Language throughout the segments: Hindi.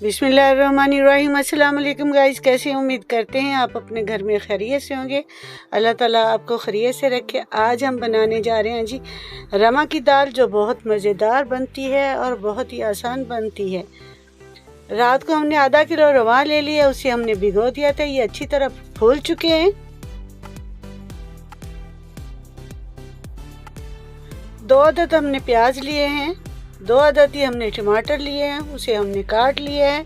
बिस्मिल्लाहिर्रहमानिर्रहीम। अस्सलाम वालेकुम गाइस, कैसे उम्मीद करते हैं आप अपने घर में खैरियत से होंगे। अल्लाह ताला आपको खैरियत से रखे। आज हम बनाने जा रहे हैं जी रमा की दाल, जो बहुत मज़ेदार बनती है और बहुत ही आसान बनती है। रात को हमने आधा किलो रवा ले लिया, उसे हमने भिगो दिया था। ये अच्छी तरह फूल चुके हैं। 2 अदद हमने प्याज लिए हैं, 2 अदद ही हमने टमाटर लिए हैं, उसे हमने काट लिया है।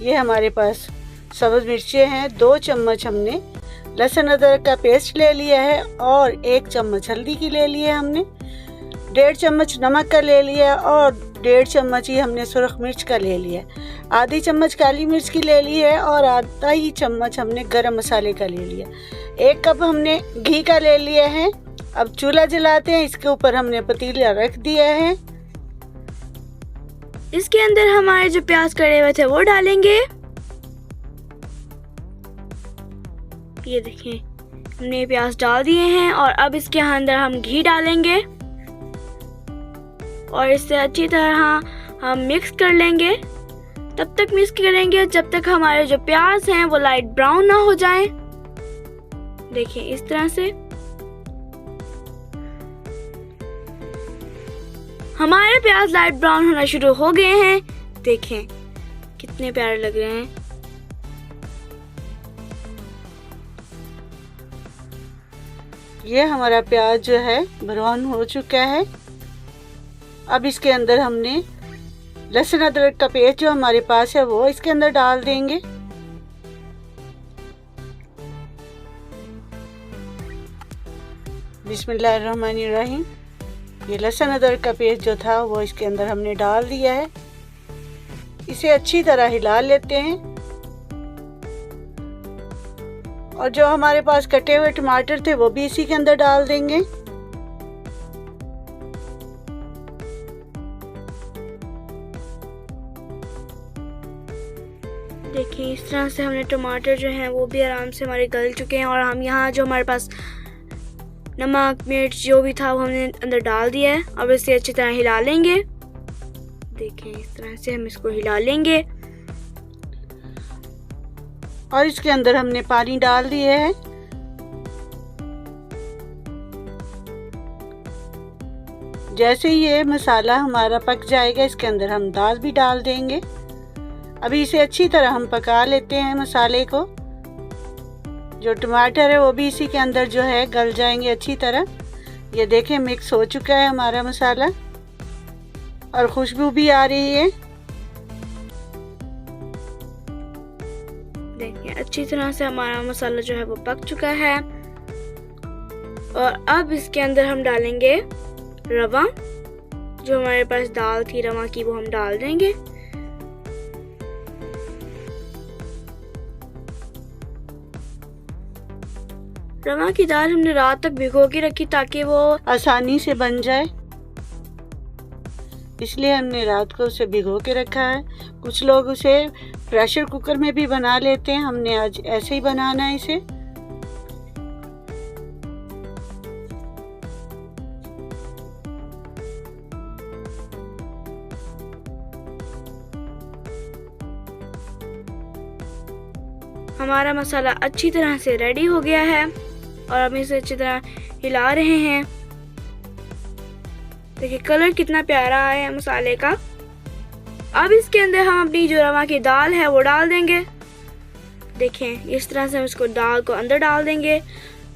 ये हमारे पास सब्ज़ मिर्चें हैं। 2 चम्मच हमने लहसुन अदरक का पेस्ट ले लिया है और 1 चम्मच हल्दी की ले लिया है हमने। 1.5 चम्मच नमक का ले लिया है और 1.5 चम्मच ही हमने सुरख मिर्च का ले लिया है। आधी चम्मच काली मिर्च की ले ली है और आधा ही चम्मच हमने गरम मसाले का ले लिया। 1 कप हमने घी का ले लिया है। अब चूल्हा जलाते हैं। इसके ऊपर हमने पतीला रख दिया है। इसके अंदर हमारे जो प्याज कटे हुए थे वो डालेंगे। ये देखिए, हमने प्याज डाल दिए हैं और अब इसके अंदर हम घी डालेंगे और इसे अच्छी तरह हम मिक्स कर लेंगे। तब तक मिक्स करेंगे जब तक हमारे जो प्याज हैं वो लाइट ब्राउन ना हो जाएं। देखिए, इस तरह से हमारे प्याज लाइट ब्राउन होना शुरू हो गए हैं। देखें कितने प्यारे लग रहे हैं। ये हमारा प्याज जो है ब्राउन हो चुका है। अब इसके अंदर हमने लहसुन अदरक का पेस्ट जो हमारे पास है वो इसके अंदर डाल देंगे। बिस्मिल्लाहिर्रहमानिर्रहीम। ये लहसुन अदरक का पेस्ट जो था वो इसके अंदर हमने डाल दिया है। इसे अच्छी तरह हिला लेते हैं और जो हमारे पास कटे हुए टमाटर थे वो भी इसी के अंदर डाल देंगे। देखिए, इस तरह से हमने टमाटर जो हैं वो भी आराम से हमारे गल चुके हैं और हम यहाँ जो हमारे पास नमक मिर्च जो भी था वो हमने अंदर डाल दिया है। अब इसे अच्छी तरह हिला लेंगे। देखिए, इस तरह से हम इसको हिला लेंगे और इसके अंदर हमने पानी डाल दिया है। जैसे ही ये मसाला हमारा पक जाएगा, इसके अंदर हम दाल भी डाल देंगे। अभी इसे अच्छी तरह हम पका लेते हैं मसाले को। जो टमाटर है वो भी इसी के अंदर जो है गल जाएंगे अच्छी तरह। ये देखें, मिक्स हो चुका है हमारा मसाला और खुशबू भी आ रही है। देखिए, अच्छी तरह से हमारा मसाला जो है वो पक चुका है और अब इसके अंदर हम डालेंगे रवा। जो हमारे पास दाल थी रवा की वो हम डाल देंगे। रवा की दाल हमने रात तक भिगो के रखी ताकि वो आसानी से बन जाए, इसलिए हमने रात को उसे भिगो के रखा है। कुछ लोग उसे प्रेशर कुकर में भी बना लेते हैं। हमने आज ऐसे ही बनाना है इसे। हमारा मसाला अच्छी तरह से रेडी हो गया है और हम इसे अच्छी तरह हिला रहे हैं। देखिए, कलर कितना प्यारा आया है मसाले का। अब इसके अंदर हम अपनी जो रवा की दाल है वो डाल देंगे। देखें, इस तरह से हम इसको दाल को अंदर डाल देंगे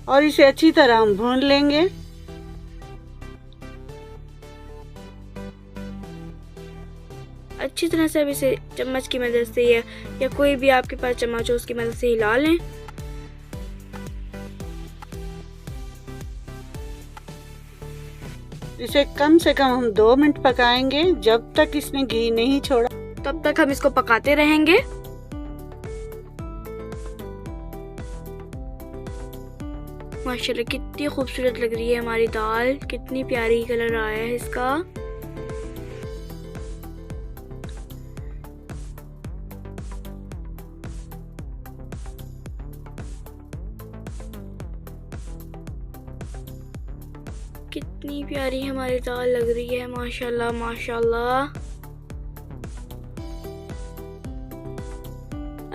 और इसे अच्छी तरह हम भून लेंगे। अच्छी तरह से अब इसे चम्मच की मदद से या कोई भी आपके पास चम्मच हो उसकी मदद से हिला लें। इसे कम से कम हम 2 मिनट पकाएंगे। जब तक इसने घी नहीं छोड़ा तब तक हम इसको पकाते रहेंगे। माशाल्लाह, कितनी खूबसूरत लग रही है हमारी दाल। कितनी प्यारी कलर आया है इसका। कितनी प्यारी हमारी दाल लग रही है। माशाल्लाह माशाल्लाह।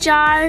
4